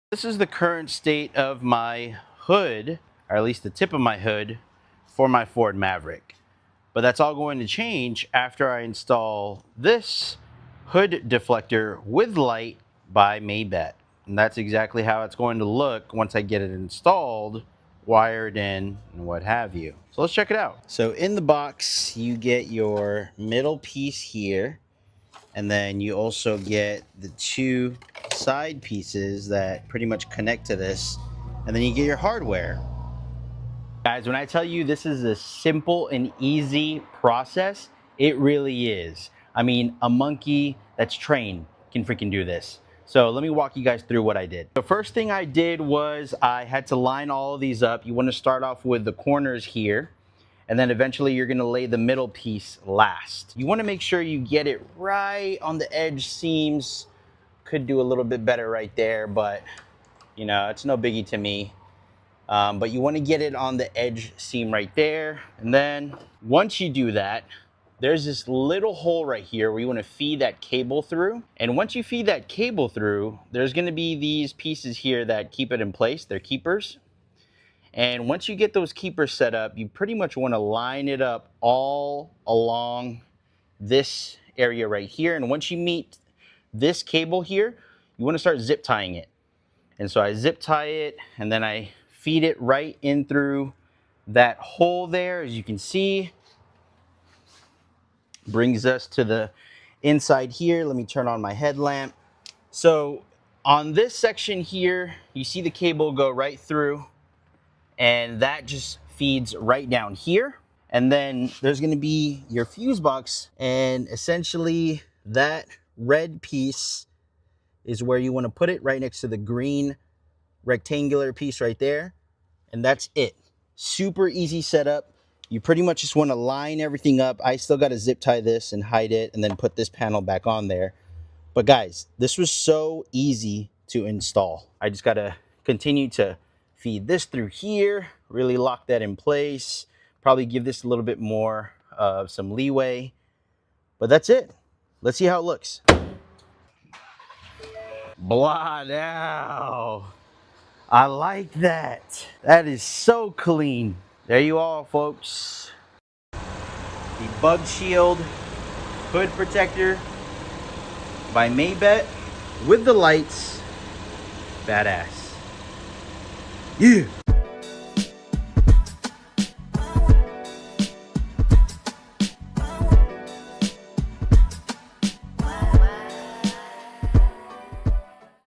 This is the current state of my hood, or at least the tip of my hood, for my Ford Maverick. But that's all going to change after I install this hood deflector with light by Mabett. And that's exactly how it's going to look once I get it installed, wired in, and what have you. So let's check it out. So in the box, you get your middle piece here, and then you also get the two side pieces that pretty much connect to this, and then you get your hardware. Guys, when I tell you this is a simple and easy process, it really is. I mean, a monkey that's trained can freaking do this. So let me walk you guys through what I did. The first thing I did was I had to line all of these up. You want to start off with the corners here, and then eventually you're going to lay the middle piece last. You want to make sure you get it right on the edge seams. Could do a little bit better right there, but you know, it's no biggie to me. But you want to get it on the edge seam right there. And then once you do that, there's this little hole right here where you want to feed that cable through. And once you feed that cable through, there's going to be these pieces here that keep it in place. They're keepers. And once you get those keepers set up, you pretty much want to line it up all along this area right here. And once you meet this cable here, you want to start zip tying it. And so I zip tie it, and then I feed it right in through that hole there. As you can see, brings us to the inside here. Let me turn on my headlamp. So on this section here, you see the cable go right through, and that just feeds right down here. And then there's going to be your fuse box, and essentially that red piece is where you want to put it, right next to the green rectangular piece right there. And that's it. Super easy setup. You pretty much just want to line everything up. I still got to zip tie this and hide it, and then put this panel back on there. But guys, this was so easy to install. I just got to continue to feed this through here, really lock that in place, probably give this a little bit more of some leeway. But that's it. Let's see how it looks. Blah now. I like that. That is so clean. There you are, folks. The Bug Shield Hood Protector by Mabett with the lights. Badass. Yeah.